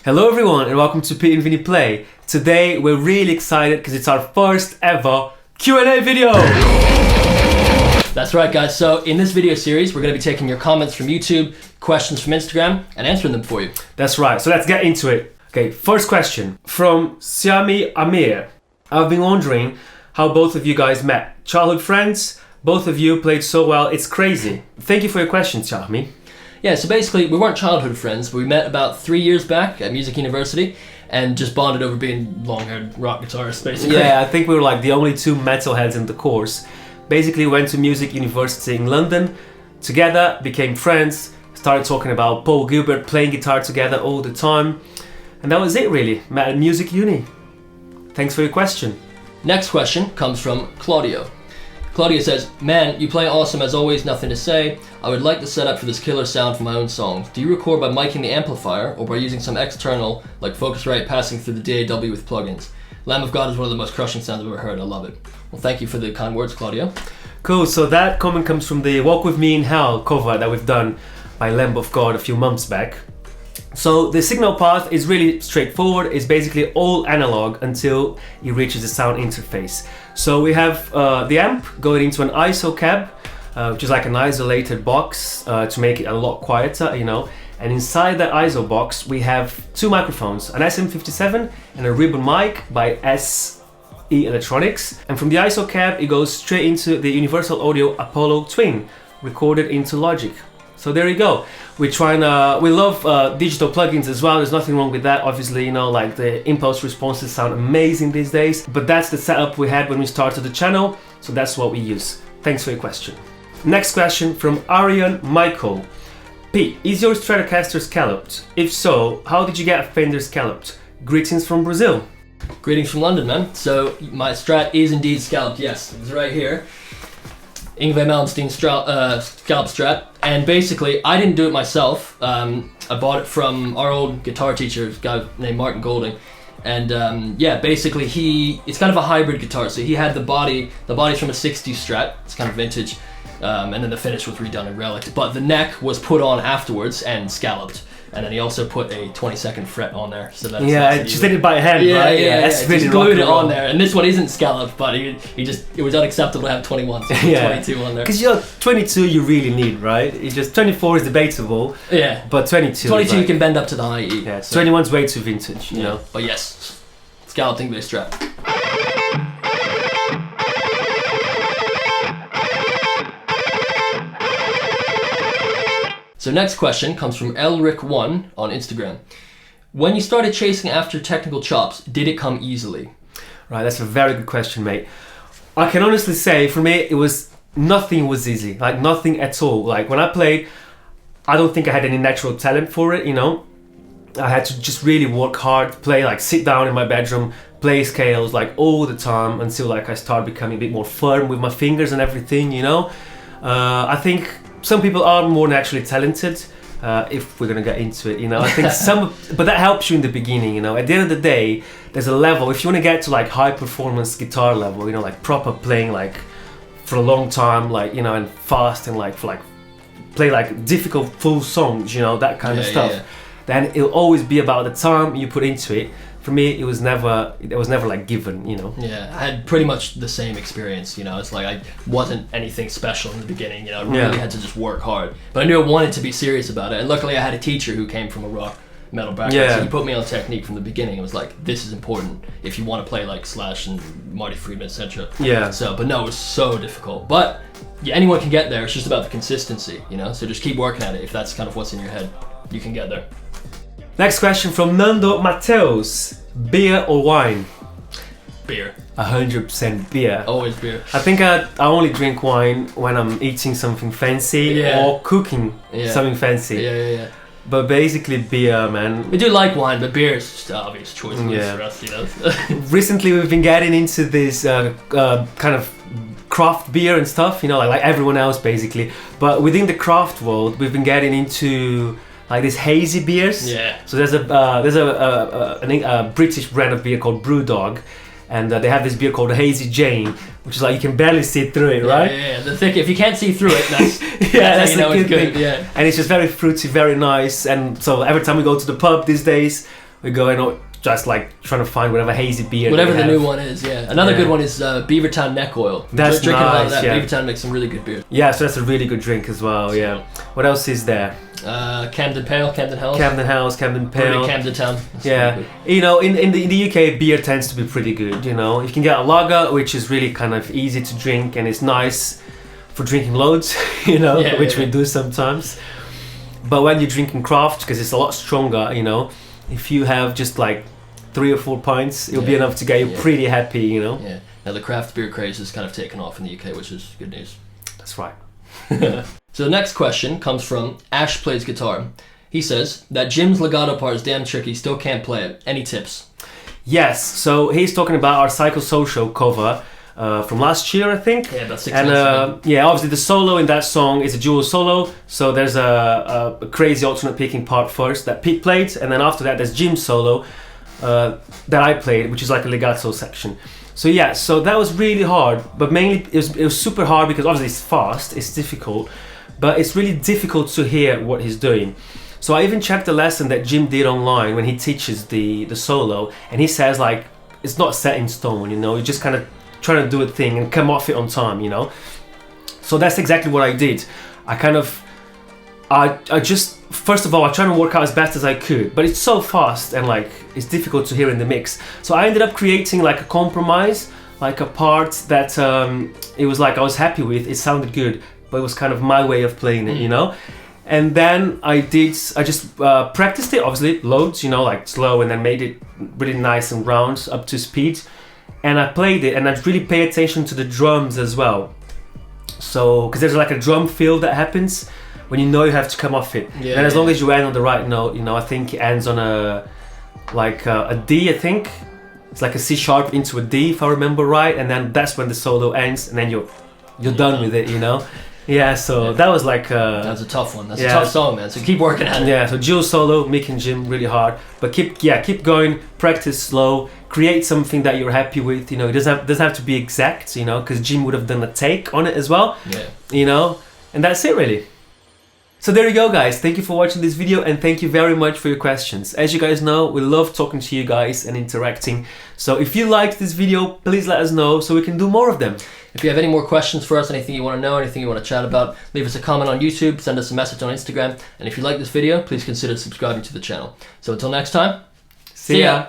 Hello everyone and welcome to Pete and Vinnie Play. Today we're really excited because it's our first ever Q&A video! That's right guys, so in this video series we're going to be taking your comments from YouTube, questions from Instagram and answering them for you. That's right, so let's get into it. Okay, first question from Siami Amir. I've been wondering how both of you guys met. Childhood friends? Both of you played so well, it's crazy. Thank you for your question, Siami. Yeah, so basically we weren't childhood friends, but we met about 3 years back at Music University and just bonded over being long-haired rock guitarists basically. Yeah, I think we were like the only two metalheads in the course. Basically went to Music University in London, together, became friends, started talking about Paul Gilbert, playing guitar together all the time. And that was it really, met at Music Uni. Thanks for your question. Next question comes from Claudio. Claudia says, man, you play awesome as always, nothing to say. I would like the setup for this killer sound for my own songs. Do you record by miking the amplifier or by using some external, like Focusrite passing through the DAW with plugins? Lamb of God is one of the most crushing sounds I've ever heard, I love it. Well, thank you for the kind words, Claudio. Cool, so that comment comes from the Walk With Me in Hell cover that we've done by Lamb of God a few months back. So the signal path is really straightforward. It's basically all analog until it reaches the sound interface. So we have the amp going into an ISO cab, which is like an isolated box to make it a lot quieter, you know. And inside that ISO box, we have two microphones, an SM57 and a ribbon mic by SE Electronics. And from the ISO cab, it goes straight into the Universal Audio Apollo Twin, recorded into Logic. So there you go. We love digital plugins as well. There's nothing wrong with that. Obviously, you know, like the impulse responses sound amazing these days. But that's the setup we had when we started the channel. So that's what we use. Thanks for your question. Next question from Arian Michael. Pete, is your Stratocaster scalloped? If so, how did you get a Fender Scalloped? Greetings from Brazil. Greetings from London, man. So my Strat is indeed scalloped, yes. It's right here. Yngwie Malmsteen Scallop Strat, and basically I didn't do it myself. I bought it from our old guitar teacher, a guy named Martin Golding, and yeah, basically it's kind of a hybrid guitar. So he had the body's from a 60s Strat, it's kind of vintage, and then the finish was redone in Relic, but the neck was put on afterwards and scalloped. And then he also put a 22nd fret on there, so that's just did it by hand, right? That's really just glued it on there. And this one isn't scalloped, but it was unacceptable to have 21, so 22 on there. Because 22 you really need, right? It's just 24 is debatable. Yeah. But 22. 22 you can bend up to the high E. Yeah. So 21's way too vintage, you know. But yes, scalloped Yngwie Strat. So next question comes from Elric1 on Instagram. When you started chasing after technical chops, did it come easily? Right, that's a very good question, mate. I can honestly say, for me, nothing was easy. Like, nothing at all. Like, when I played, I don't think I had any natural talent for it, you know. I had to just really work hard, play, like, sit down in my bedroom, play scales, like, all the time until, like, I started becoming a bit more firm with my fingers and everything, you know. I think some people are more naturally talented, if we're gonna get into it, you know. I think but that helps you in the beginning, you know. At the end of the day, there's a level, if you wanna get to like high performance guitar level, you know, like proper playing like for a long time, like, you know, and fast and like play like difficult full songs, you know, that kind of stuff, then it'll always be about the time you put into it. For me, it was never like given, you know. Yeah, I had pretty much the same experience, you know. It's like I wasn't anything special in the beginning, you know. I really had to just work hard. But I knew I wanted to be serious about it. And luckily I had a teacher who came from a rock metal background. So he put me on technique from the beginning. It was like, this is important if you want to play like Slash and Marty Friedman, etc. Yeah. So, but no, it was so difficult. But yeah, anyone can get there. It's just about the consistency, you know. So just keep working at it. If that's kind of what's in your head, you can get there. Next question from Nando Mateos. Beer or wine? Beer. 100% beer. Always beer. I think I only drink wine when I'm eating something fancy or cooking something fancy. Yeah. But basically beer, man. We do like wine, but beer is just the obvious choice for us, you know. Recently we've been getting into this kind of craft beer and stuff, you know, like everyone else basically. But within the craft world, we've been getting into like these hazy beers. Yeah. So there's a British brand of beer called Brewdog, and they have this beer called Hazy Jane, which is like you can barely see through it, right? Yeah. The thick. If you can't see through it, that's that's how you know the it's good. thing. Yeah. And it's just very fruity, very nice. And so every time we go to the pub these days, we go and just like trying to find whatever hazy beer. Whatever they the have. new one is. Yeah. Another good one is Beavertown Neck Oil. That's Drinking a lot of nice, that. yeah. Beavertown makes some really good beer. Yeah, so that's a really good drink as well. Yeah. What else is there? Camden Pale, Camden Hells. Camden House, Camden Pale. Camden Town. Yeah, you know, in the UK, beer tends to be pretty good. You know, you can get a lager, which is really kind of easy to drink and it's nice for drinking loads. You know, which we do sometimes. But when you're drinking craft, because it's a lot stronger, you know, if you have just like 3 or 4 pints, it'll be enough to get you pretty happy. You know. Yeah. Now the craft beer craze has kind of taken off in the UK, which is good news. That's right. So the next question comes from Ash Plays Guitar. He says that Jim's legato part is damn tricky, still can't play it. Any tips? Yes, so he's talking about our Psychosocial cover from last year, I think. Yeah, about 6 months ago. Yeah, obviously the solo in that song is a dual solo, so there's a crazy alternate picking part first that Pete played, and then after that there's Jim's solo that I played, which is like a legato section. So yeah, so that was really hard, but mainly it was super hard because obviously it's fast, it's difficult, but it's really difficult to hear what he's doing. So I even checked the lesson that Jim did online when he teaches the solo, and he says like it's not set in stone, you know, you're just kind of trying to do a thing and come off it on time, you know. So that's exactly what I did. I just, first of all, I tried to work out as best as I could, but it's so fast and like it's difficult to hear in the mix. So I ended up creating like a compromise, like a part that it was like I was happy with, it sounded good, but it was kind of my way of playing it, you know. And then I just practiced it, obviously, loads, you know, like slow, and then made it really nice and round, up to speed. And I played it, and I really pay attention to the drums as well. So, because there's like a drum fill that happens when you know you have to come off it. Yeah, and as long as you end on the right note, you know, I think it ends on a D, I think. It's like a C sharp into a D, if I remember right, and then that's when the solo ends, and then you're done with it, you know. Yeah, so that was like that was a tough one. That's a tough song, man. So keep working at it. Yeah, so dual solo, Mick and Jim, really hard. But keep going, practice slow, create something that you're happy with. You know, it doesn't have to be exact, you know, because Jim would have done a take on it as well. Yeah. You know, and that's it really. So there you go, guys. Thank you for watching this video, and thank you very much for your questions. As you guys know, we love talking to you guys and interacting. So if you liked this video, please let us know so we can do more of them. If you have any more questions for us, anything you want to know, anything you want to chat about, leave us a comment on YouTube, send us a message on Instagram, and if you like this video, please consider subscribing to the channel. So until next time, see ya.